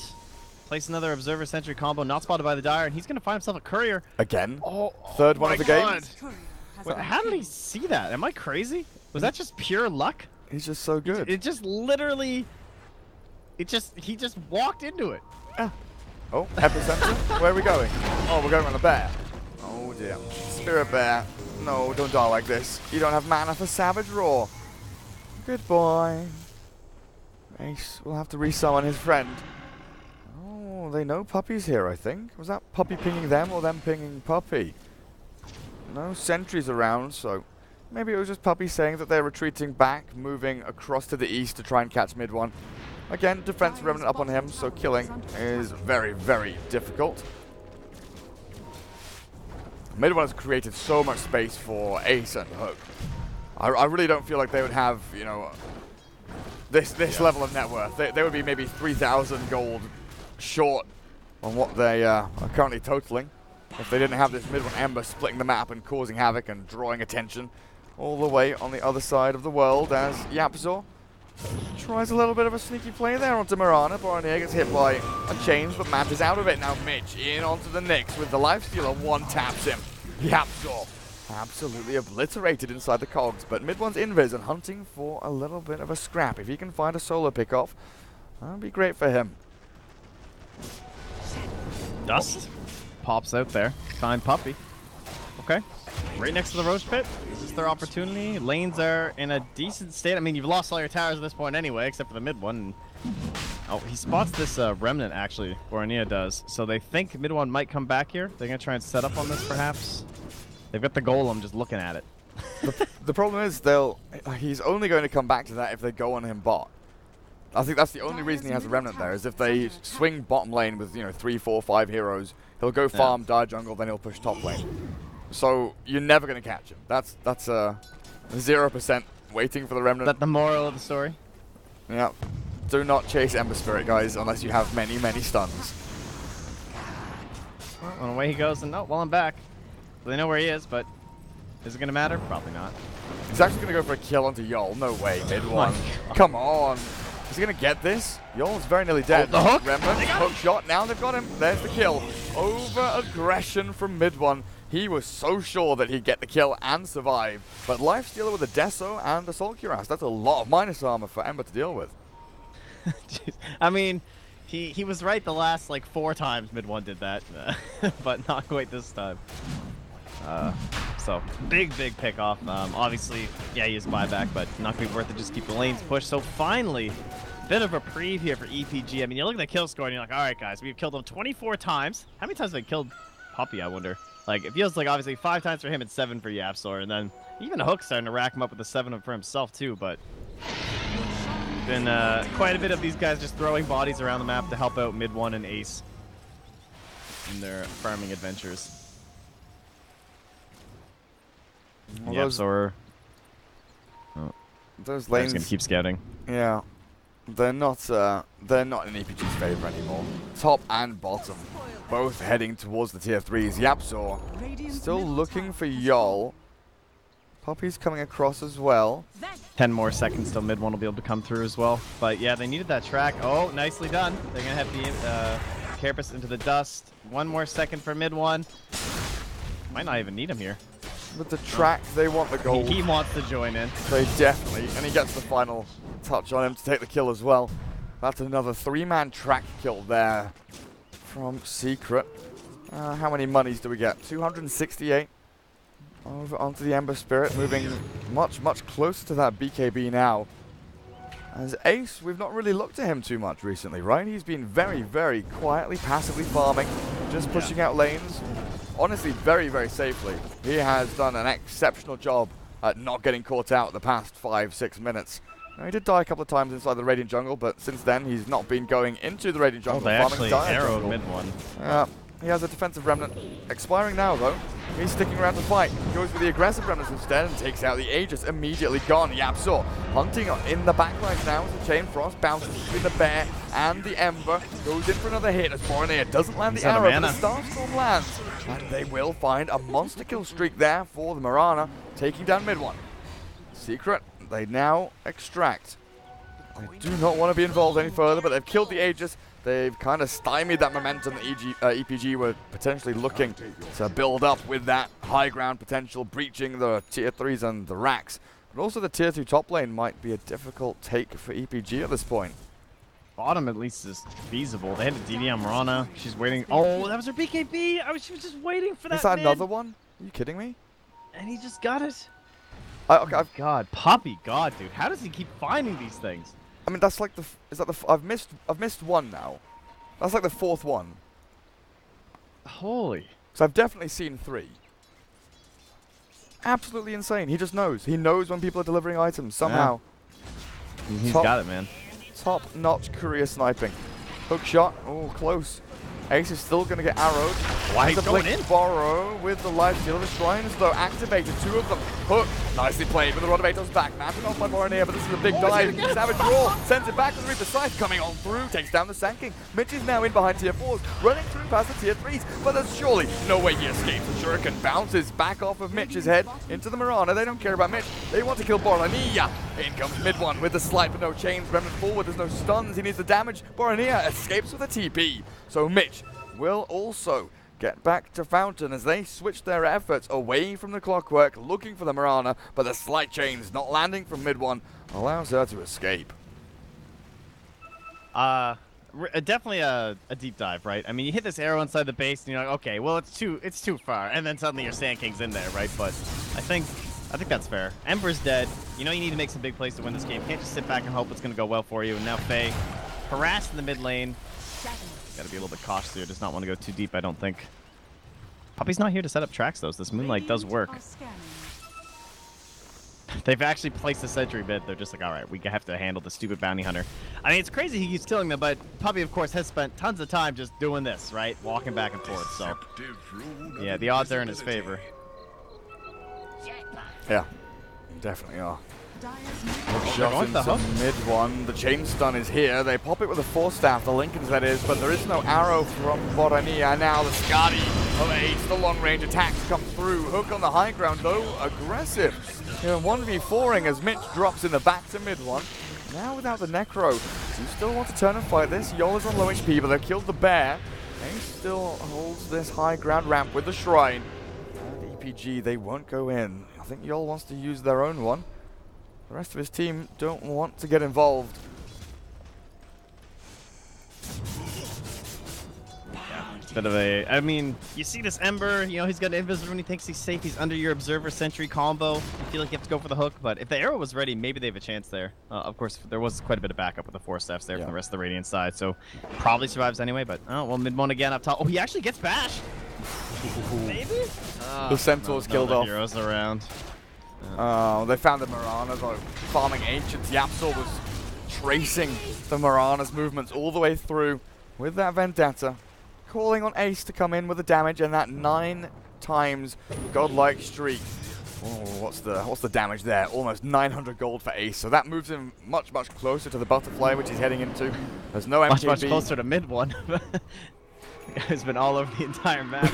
Place another observer sentry combo, not spotted by the Dire, and he's gonna find himself a courier. Again? Oh, third one of the game? Wait, how did he see that? Am I crazy? Was that just pure luck? He's just so good. It just literally... he just walked into it. Yeah. Oh, epicenter? Where are we going? Oh, we're going on the bear. Oh dear. Spirit bear. No, don't die like this. You don't have mana for Savage Roar. Good boy. Ace will have to resummon his friend. Oh, they know Puppy's here, I think. Was that Puppy pinging them or them pinging Puppy? No sentries around, so maybe it was just Puppy saying that they're retreating back, moving across to the east to try and catch mid one. Again, defense remnant up on him, so killing is very, very difficult. Mid one has created so much space for Ace and Hook. I really don't feel like they would have, you know, this level of net worth. They would be maybe 3,000 gold short on what they are currently totaling if they didn't have this mid one Ember splitting the map and causing havoc and drawing attention all the way on the other side of the world as Yapsaw tries a little bit of a sneaky play there onto Mirana. Boronier gets hit by a chains, but Matt out of it. Now Mitch in onto the Nyx with the Lifestealer. One taps him. Yapsaw absolutely obliterated inside the cogs, but mid one's invis and hunting for a little bit of a scrap. If he can find a solo pick-off, that would be great for him. Dust pops out there. Find Puppy. Okay. Right next to the Roach Pit. Is this their opportunity? Lanes are in a decent state. I mean, you've lost all your towers at this point anyway, except for the mid one. Oh, he spots this Remnant, actually. Boronier does. So they think mid one might come back here. They're going to try and set up on this, perhaps. They've got the Golem just looking at it. The problem is, he's only going to come back to that if they go on him bot. I think that's the only reason he has a Remnant there, is if they swing bottom lane with, you know, 3, 4, 5 heroes, he'll go farm, die jungle, then he'll push top lane. So you're never going to catch him. That's 0% waiting for the Remnant. Is that the moral of the story? Yeah. Do not chase Ember Spirit, guys, unless you have many, many stuns. Well, away he goes, and well, I'm back. They know where he is, but is it going to matter? Probably not. He's actually going to go for a kill onto Yol. No way, mid one. Come on. Is he going to get this? Yol's very nearly dead. Oh, the hook? Remnant, hook shot. Now they've got him. There's the kill. Over aggression from mid one. He was so sure that he'd get the kill and survive. But Lifestealer with a Deso and Assault Cuirass. That's a lot of minus armor for Ember to deal with. I mean, he was right the last, like, 4 times mid one did that. But not quite this time. So, big pick off. Obviously, yeah, he is buyback, but not going to be worth it. Just keep the lanes pushed. So, finally, bit of a preview here for EPG. I mean, you look at the kill score and you're like, all right, guys, we've killed him 24 times. How many times have they killed Puppy, I wonder? Like, it feels like, obviously, 5 times for him and 7 for Yapsaw. And then even Hook's starting to rack him up with a 7 for himself, too. But been quite a bit of these guys just throwing bodies around the map to help out mid one and Ace in their farming adventures. Well, those lanes gonna keep scouting. Yeah, they're not in EPG's favor anymore. Top and bottom, both heading towards the tier 3s. Yapsaw still looking for Yol. Puppy's coming across as well. 10 more seconds till mid one will be able to come through as well. But yeah, they needed that track. Oh, nicely done. They're gonna have the Carapace into the dust. 1 more second for mid one. Might not even need him here. With the track, they want the gold. He wants to join in. They definitely, and he gets the final touch on him to take the kill as well. That's another 3-man track kill there from Secret. How many monies do we get? 268. over onto the Ember Spirit, moving much, much closer to that BKB now. As Ace, we've not really looked at him too much recently, right? He's been very, very quietly, passively farming, just pushing out lanes. Honestly, very, very safely. He has done an exceptional job at not getting caught out the past 5-6 minutes. Now, he did die a couple of times inside the Radiant jungle, but since then he's not been going into the Radiant jungle. Oh, they actually arrowed jungle. mid one. He has a defensive remnant expiring now, though. He's sticking around to fight. Goes for the aggressive remnants instead and takes out the Aegis. Immediately gone. Yapsor hunting in the backlines now as the Chain Frost bounces between the Bear and the Ember. Goes in for another hit as Bornea doesn't land the arrow, but the Starstorm lands. And they will find a monster kill streak there for the Mirana, taking down mid one. Secret, they now extract. I do not want to be involved any further, but they've killed the Aegis. They've kind of stymied that momentum that EPG were potentially looking to build up with that high ground potential, breaching the tier 3s and the racks. But also the tier 2 top lane might be a difficult take for EPG at this point. Bottom at least is feasible. They had a DD on Mirana. She's waiting. Oh, that was her BKB. She was just waiting for that. Is that mid. another one? Are you kidding me? And he just got it. Okay, God, Poppy God, dude. How does he keep finding these things? I mean, that's like the. Is that the? I've missed one now. That's like the 4th one. Holy. So I've definitely seen 3. Absolutely insane. He just knows. He knows when people are delivering items somehow. Yeah. He's got it, man. Top-notch career sniping. Hook shot. Oh, close. Ace is still going to get arrowed. Why he's going Blink in? Borrow with the life steal. The Shrines, though, activated. 2 of them. Hook. Nicely played with the Rodovato's back. Mounted off by Bornea, but this is a big dive. Savage Roar sends it back to the Reaper Scythe. Coming on through. Takes down the Sand King. Mitch is now in behind tier 4s. Running through past the tier 3s. But there's surely no way he escapes. The Shuriken bounces back off of Mitch's head into the Mirana. They don't care about Mitch. They want to kill Bornea. In comes mid one with the slide, but no chains. Remnant forward. There's no stuns. He needs the damage. Bornea escapes with a TP. So Mitch will also get back to Fountain as they switch their efforts away from the Clockwork, looking for the Mirana, but the slight chains not landing from mid one allows her to escape. Definitely a deep dive, right? I mean, you hit this arrow inside the base, and you're like, okay, well, it's too far, and then suddenly your Sand King's in there, right? But I think that's fair. Ember's dead. You know you need to make some big plays to win this game. You can't just sit back and hope it's going to go well for you. And now Faye, harassed in the mid lane. Gotta be a little bit cautious here. Does not want to go too deep, I don't think. Poppy's not here to set up tracks, though. So this Moonlight does work. They've actually placed the sentry bit. They're just like, all right, we have to handle the stupid bounty hunter. I mean, it's crazy he keeps killing them, but Poppy, of course, has spent tons of time just doing this, right? Walking back and forth, so... yeah, the odds are in his favor. Yeah, definitely are. They're Shot going for the into hook. mid one. The chain stun is here. They pop it with a Force Staff, the Lincolns that is, but there is no arrow from Bornea. Now the Skadi of Ace, the long range attacks come through. Hook on the high ground though, aggressive. 1v4ing as Mitch drops in the back to mid one. Now without the Necro, do you still want to turn and fight this? Yol is on low HP, but they've killed the Bear. Ace still holds this high ground ramp with the Shrine. And EPG, they won't go in. I think Yol wants to use their own one. The rest of his team don't want to get involved. Bit of a, I mean, you see this Ember, you know, he's got Invisible when he thinks he's safe. He's under your Observer Sentry combo. You feel like you have to go for the hook, but if the arrow was ready, maybe they have a chance there. Of course, there was quite a bit of backup with the Force Staffs there from the rest of the Radiant side, so probably survives anyway, but, oh, well, mid one again up top. Oh, he actually gets bashed. Maybe? The Centaur's killed off. Heroes around. They found the Mirana, though. Farming Ancients. Yapsor was tracing the Mirana's movements all the way through with that Vendetta. Calling on Ace to come in with the damage and that 9 times godlike streak. Oh, what's the damage there? Almost 900 gold for Ace. So that moves him much, much closer to the Butterfly, which he's heading into. There's no MKB. Much closer to mid one. The guy's been all over the entire map,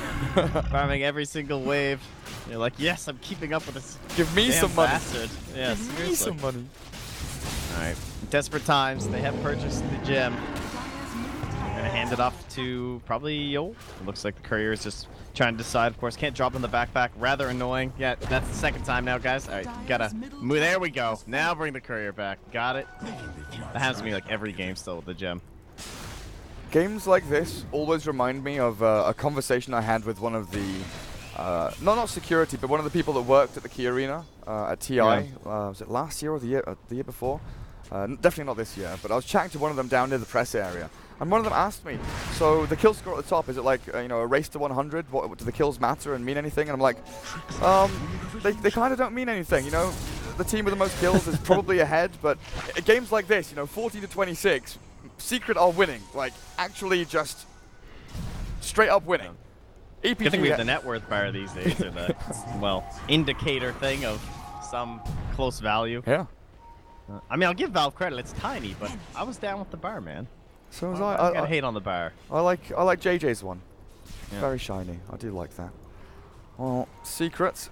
farming every single wave. You're like, yes, I'm keeping up with this. Give me some money. Bastard. Yeah, Give me some money. All right, desperate times. They have purchased the gem. They're gonna hand it off to probably Yol. It looks like the courier is just trying to decide. Of course, can't drop in the backpack. Rather annoying. Yeah, that's the second time now, guys. All right, gotta move. There we go. Now bring the courier back. Got it. That happens to me like every game still with the gem. Games like this always remind me of a conversation I had with one of the not security, but one of the people that worked at the Key Arena at TI. Yeah. Was it last year or the year before? Definitely not this year, but I was chatting to one of them down near the press area, and one of them asked me, so the kill score at the top, is it like, you know, a race to 100? What do the kills matter and mean anything? And I'm like, they kind of don't mean anything, you know? The team with the most kills is probably ahead, but games like this, you know, 40 to 26, Secret are winning, like, actually just straight up winning. EPG Good thing we have the net worth bar these days, or the, well, indicator thing of some close value. Yeah. I mean, I'll give Valve credit, it's tiny, but I was down with the bar, man. So was I gotta hate on the bar. I like JJ's one. Yeah. Very shiny. I do like that. Well, Secret,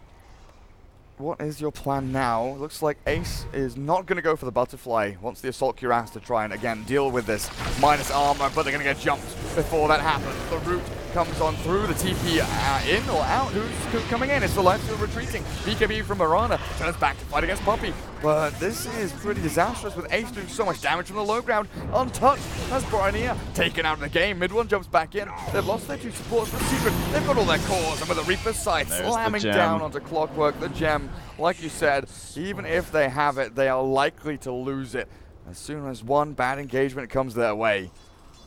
what is your plan now? Looks like Ace is not going to go for the butterfly. Wants the assault cuirass to try and again deal with this minus armor, but they're going to get jumped before that happens. The root comes on through the TP in or out. Who's coming in? It's the life still retreating. BKB from Mirana turns back to fight against Poppy. But this is pretty disastrous with Ace doing so much damage from the low ground. Untouched as Briania taken out of the game. Mid one jumps back in. They've lost their two supports for Secret. They've got all their cores, and with the Reaper's sight slamming down onto Clockwork, the gem, like you said, even if they have it, they are likely to lose it as soon as one bad engagement comes their way.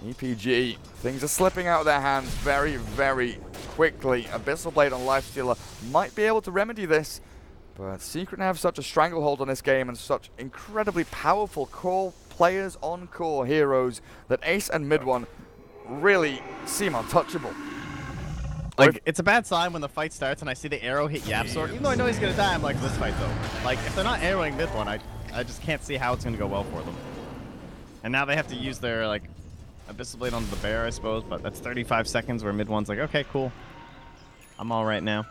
EPG, things are slipping out of their hands very, very quickly. Abyssal Blade on Lifestealer might be able to remedy this, but Secret have such a stranglehold on this game and such incredibly powerful core players on core heroes that Ace and Mid One really seem untouchable. Like, it's a bad sign when the fight starts and I see the arrow hit YapzOr. Even though I know he's gonna die, I'm like, this fight's over. Like, if they're not arrowing Mid One, I just can't see how it's gonna go well for them. And now they have to use their, like, Abyssal Blade onto the bear, I suppose, but that's 35 seconds where Mid One's like, okay, cool. I'm all right now.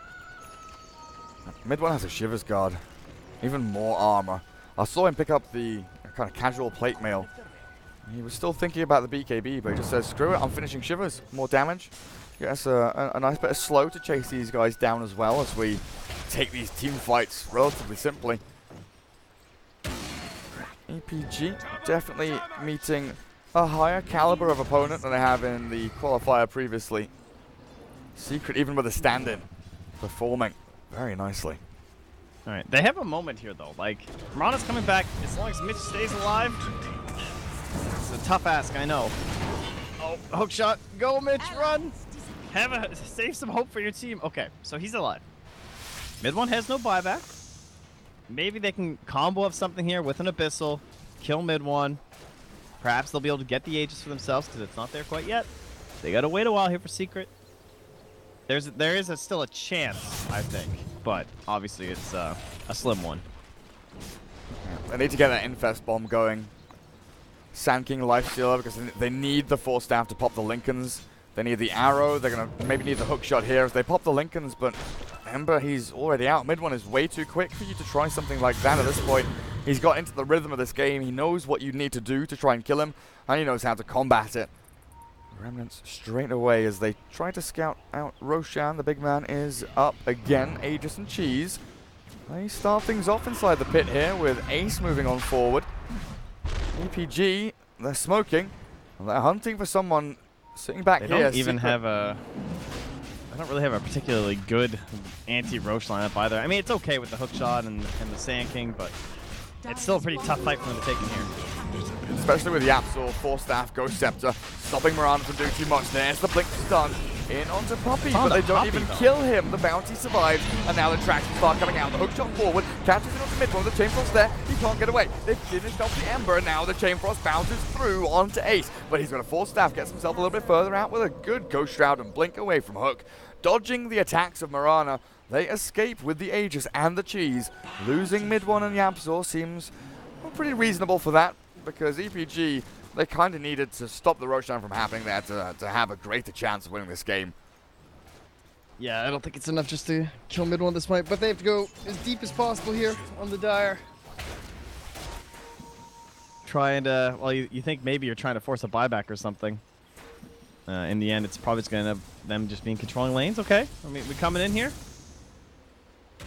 Mid One has a Shivers Guard. Even more armor. I saw him pick up the kind of casual plate mail. He was still thinking about the BKB, but he just says, screw it, I'm finishing Shivers. More damage. Yes, a nice bit of slow to chase these guys down as well as we take these team fights relatively simply. EPG definitely meeting a higher caliber of opponent than I have in the qualifier previously. Secret, even with a stand-in, performing very nicely. All right, they have a moment here, though. Like, Mirana's coming back as long as Mitch stays alive. It's a tough ask, I know. Oh, hook shot. Go, Mitch, run. Save some hope for your team. Okay, so he's alive. Mid One has no buyback. Maybe they can combo up something here with an Abyssal, kill Mid One. Perhaps they'll be able to get the Aegis for themselves because it's not there quite yet. They gotta wait a while here for Secret. There is still a chance, I think, but obviously it's a slim one. They need to get that Infest bomb going. Sand King Lifestealer because they need the Force Staff to pop the Lincolns. They need the arrow. They're gonna maybe need the hook shot here as they pop the Lincolns, but Ember, he's already out. Mid One is way too quick for you to try something like that at this point. He's got into the rhythm of this game. He knows what you need to do to try and kill him, and he knows how to combat it. Remnants straight away as they try to scout out Roshan. The big man is up again. Aegis and Cheese. They start things off inside the pit here with Ace moving on forward. EPG, they're smoking. And they're hunting for someone sitting back They here. don't even have a... I don't really have a particularly good anti-Roche lineup either. I mean, it's okay with the hook shot and the Sand King, but it's still a pretty tough fight for them to take in here. Especially with the YapzOr, Force Staff, Ghost Scepter, stopping Mirana from doing too much. There's the blink stun in onto Poppy, but they don't even kill him. The bounty survives, and now the tractions start coming out. The hook shot forward, catches it onto Mid One. The Chain Frost's there, he can't get away. They've finished off the Ember, and now the Chain Frost bounces through onto Ace. But he's got a Force Staff, gets himself a little bit further out with a good Ghost Shroud and blink away from Hook. Dodging the attacks of Mirana, they escape with the Aegis and the Cheese. Losing Mid One and YapzOr seems pretty reasonable for that, because EPG, they kind of needed to stop the Roshan from happening there to have a greater chance of winning this game. Yeah, I don't think it's enough just to kill Mid One this fight, but they have to go as deep as possible here on the Dire. Trying to, well, you think maybe you're trying to force a buyback or something. In the end, it's probably just going to end up them just being controlling lanes. Okay, I mean, we coming in here?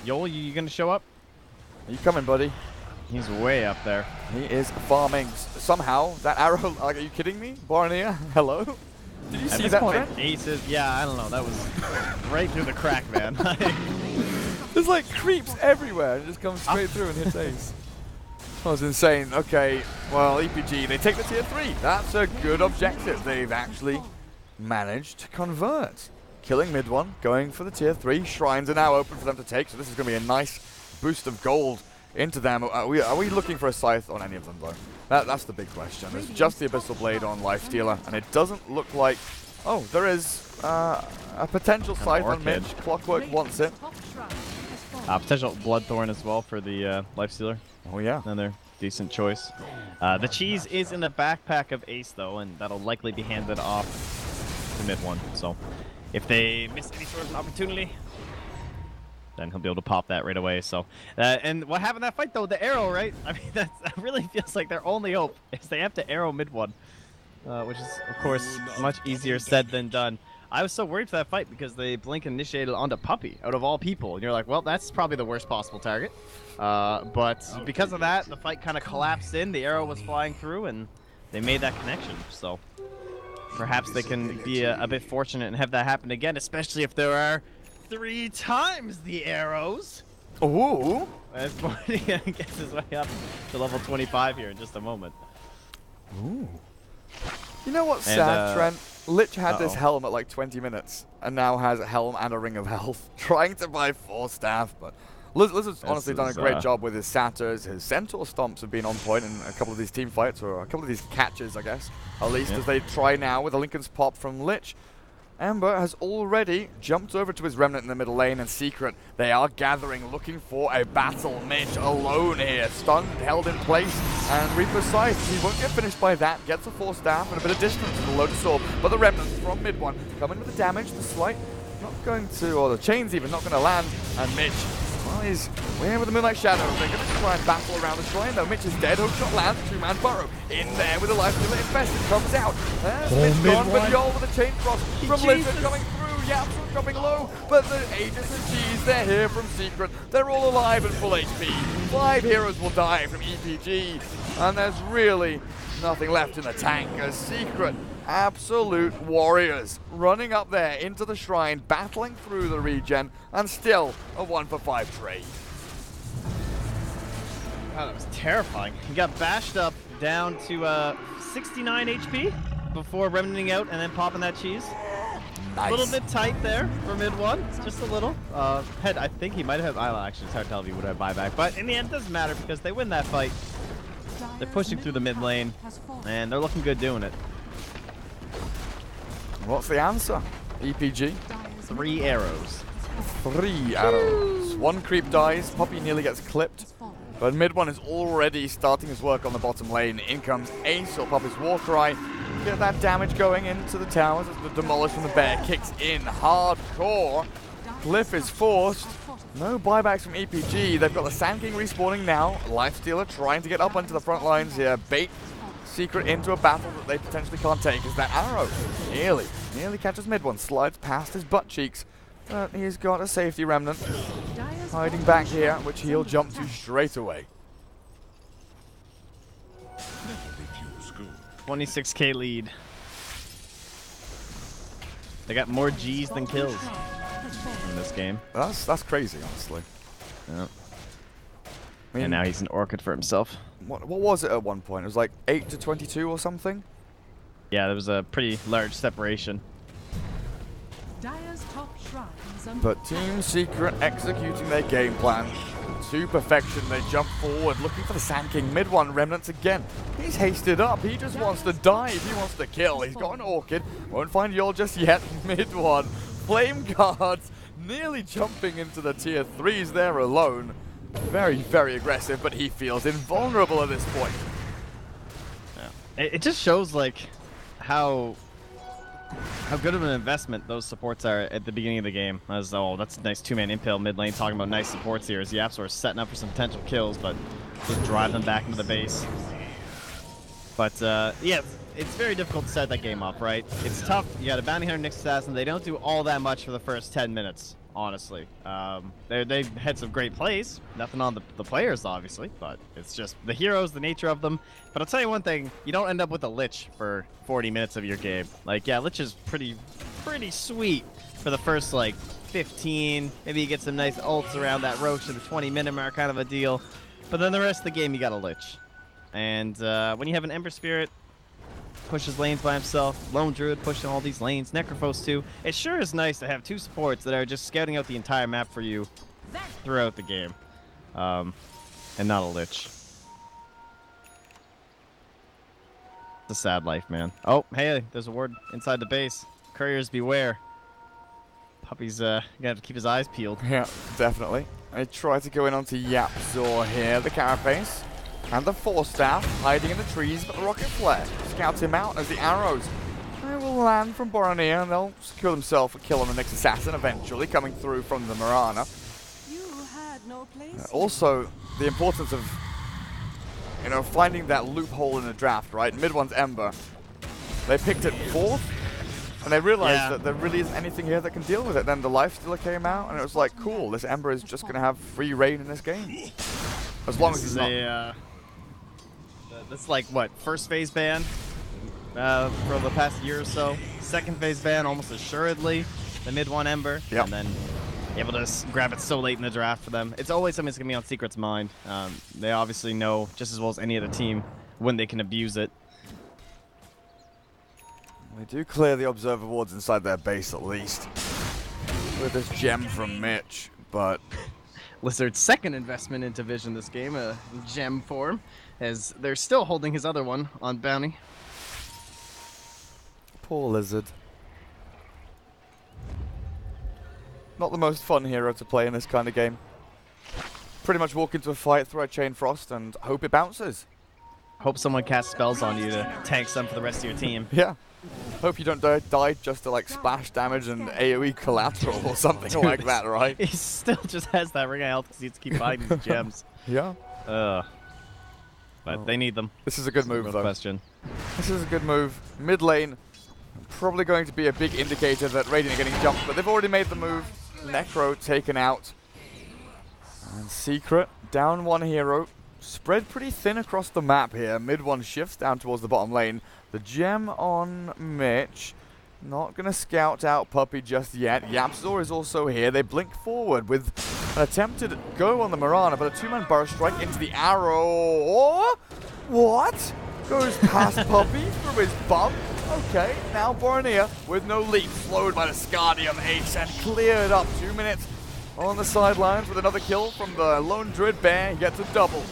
Yoel, you going to show up? Are you coming, buddy? He's way up there. He is farming. Somehow, that arrow, like, are you kidding me? Barnea, hello? Did you At see this that, point, Trent? aces, yeah, I don't know, that was right through the crack, man. There's like creeps everywhere. It just comes straight through and hits ace. That was insane. Okay, well, EPG, they take the tier 3. That's a good objective. They've actually managed to convert. Killing mid one, going for the tier 3. Shrines are now open for them to take, so this is going to be a nice boost of gold into them. Are we looking for a scythe on any of them, though? That's the big question. There's just the Abyssal Blade on Lifestealer, and it doesn't look like... Oh, there is a potential scythe on Mitch. Clockwork wants it. Potential Bloodthorn as well for the Lifestealer. Oh, yeah. Another decent choice. The cheese is in the backpack of Ace, though, and that'll likely be handed off to mid one. So if they miss any sort of opportunity, then he'll be able to pop that right away. So, and what happened in that fight, though? The arrow, right? I mean, that really feels like their only hope is they have to arrow mid one, which is, of course, much easier said than done. I was so worried for that fight because they blink initiated onto Puppey, out of all people. And you're like, well, that's probably the worst possible target. But because of that, the fight kind of collapsed in. The arrow was flying through, and they made that connection. So perhaps they can be a bit fortunate and have that happen again, especially if there are 3 times the arrows. Ooh. As Barney gets his way up to level 25 here in just a moment. Ooh. You know what's sad, Trent? Lich had this helm at like 20 minutes, and now has a helm and a ring of health, trying to buy 4 staff, but Lizard's honestly done a great job with his satyrs. His centaur stomps have been on point in a couple of these team fights, or a couple of these catches, I guess, at least, as they try now with a Lincoln's Pop from Lich. Amber has already jumped over to his Remnant in the middle lane, and Secret, they are gathering, looking for a battle. Mitch alone here, stunned, held in place, and Reaper's Scythe, he won't get finished by that, gets a 4 staff and a bit of distance to the Lotus Orb, but the Remnants from mid one, coming with the damage, the slight, not going to, or the chains even, not going to land, and Mitch, well, he's way with the Moonlight Shadow. They're going to try and battle around the shrine, though. Mitch is dead. Hookshot lands. 2-man burrow. In there with a Lifestealer Infested. Comes out. There's Mitch gone, but Yol with a chain cross from Lizard coming through. Yaps dropping low, but the Aegis and Cheese, they're here from Secret. They're all alive and full HP. 5 heroes will die from EPG, and there's really nothing left in the tank as Secret, absolute warriors, running up there into the shrine, battling through the regen, and still a 1-for-5 trade. Wow, that was terrifying. He got bashed up down to 69 HP before remnanting out and then popping that cheese. Nice. A little bit tight there for mid one, just a little. I think he might have, actually, it's hard to tell if he would have buyback, but in the end, it doesn't matter because they win that fight. They're pushing through the mid lane, and they're looking good doing it. What's the answer? EPG? 3 arrows. 3 arrows. 1 creep dies. Puppey nearly gets clipped. But mid one is already starting his work on the bottom lane. In comes Ace or Puppey's Warcry. Get that damage going into the towers as the Demolish from the Bear kicks in hardcore. Cliff is forced. No buybacks from EPG. They've got the Sand King respawning now. Lifestealer trying to get up onto the front lines here. Bait Secret into a battle that they potentially can't take as that arrow nearly catches mid one. Slides past his butt cheeks. But he's got a safety remnant hiding back here, which he'll jump to straight away. 26k lead. They got more G's than kills in this game. That's crazy, honestly. Yeah. I mean, And now he's an Orchid for himself. what was it at one point? It was like 8 to 22 or something? Yeah, there was a pretty large separation. Dire's top shrine is under But Team Secret executing their game plan to perfection. They jump forward, looking for the Sand King. Mid one, Remnants again. He's hasted up. He just wants to dive. He wants to kill. He's got an Orchid. Won't find Yol just yet. Mid one. Flame Guards nearly jumping into the tier 3s there alone. Very, very aggressive, but he feels invulnerable at this point. Yeah. It just shows, like, how good of an investment those supports are at the beginning of the game. As, oh, that's a nice 2-man impale mid lane, talking about nice supports here as Yapsor is setting up for some potential kills, but just drive them back into the base. But, yeah, it's very difficult to set that game up, right? It's tough. You got a bounty hunter next assassin. They don't do all that much for the first 10 minutes. honestly. They had some great plays. Nothing on the players, obviously, but it's just the heroes, the nature of them. But I'll tell you one thing: you don't end up with a Lich for 40 minutes of your game. Like, yeah, Lich is pretty sweet for the first like 15. Maybe you get some nice ults around that Roche at the 20-minute mark, kind of a deal. But then the rest of the game, you got a Lich. And when you have an Ember Spirit, pushes lanes by himself, Lone Druid pushing all these lanes, Necrophos too. It sure is nice to have two supports that are just scouting out the entire map for you throughout the game. And not a Lich. It's a sad life, man. Oh, hey, there's a ward inside the base. Couriers beware. Puppy's gonna have to keep his eyes peeled. Yeah, definitely. I try to go in onto Yapzor here, the carapace. And the Force Staff hiding in the trees, but the Rocket Flare scouts him out as the arrows will land from Boromir, and they'll secure themselves a kill on the next assassin eventually, coming through from the Mirana. You had no place. Also, the importance of, you know, finding that loophole in the draft, right? Mid one's Ember. They picked it 4th, and they realized that there really isn't anything here that can deal with it. Then the Lifestealer came out, and it was like, cool, this Ember is just going to have free reign in this game. As long as he's not... That's like, what, first phase ban for the past year or so. Second phase ban, almost assuredly. The mid one Ember. Yep. And then able to grab it so late in the draft for them. It's always something that's going to be on Secret's mind. They obviously know, just as well as any other team, when they can abuse it. They do clear the Observer wards inside their base, at least. With this gem from Mitch, but... Lizard's second investment into Vision this game, a gem form, as they're still holding his other one on bounty. Poor Lizard. Not the most fun hero to play in this kind of game. Pretty much walk into a fight, throw a Chain Frost, and hope it bounces. Hope someone casts spells on you to tank some for the rest of your team. Yeah. Hope you don't die just to like splash damage and AoE collateral or something Dude, like that, right? He still just has that ring of health because he has to keep buying these gems. Yeah. But they need them. This is a good move, No though. question. This is a good move. Mid lane, probably going to be a big indicator that Radiant are getting jumped, but they've already made the move. Necro taken out. And Secret, down one hero. Spread pretty thin across the map here. Mid one shifts down towards the bottom lane. The gem on Mitch. Not going to scout out Puppy just yet. Yapzor is also here. They blink forward with an attempted go on the Mirana, but a two-man burst strike into the arrow. Oh, what? Goes past Puppy through his bump. Okay, now Boromir with no leap, slowed by the Scardium Ace and cleared up. 2 minutes on the sidelines with another kill from the Lone Druid Bear. He gets a double.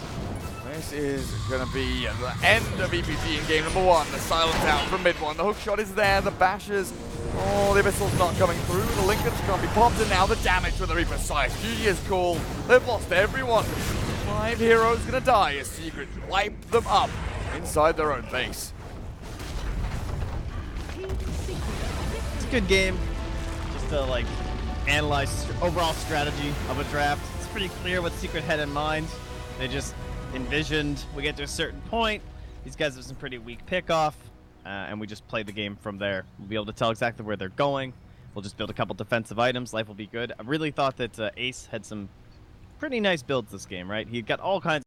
This is going to be the end of EPG in game number 1. The silence out from mid one. The hook shot is there. The bashes. Oh, the Abyssal's not coming through. The Lincoln's can't be popped. And now the damage with the Reaper's Scythe. GG is cool. They've lost everyone. 5 heroes going to die as Secret wipe them up inside their own base. It's a good game. Just to like analyze overall strategy of a draft. It's pretty clear what Secret had in mind. They just envisioned we get to a certain point. These guys have some pretty weak pickoff, and we just play the game from there. We'll be able to tell exactly where they're going. We'll just build a couple defensive items. Life will be good. I really thought that Ace had some pretty nice builds this game, right? He got all kinds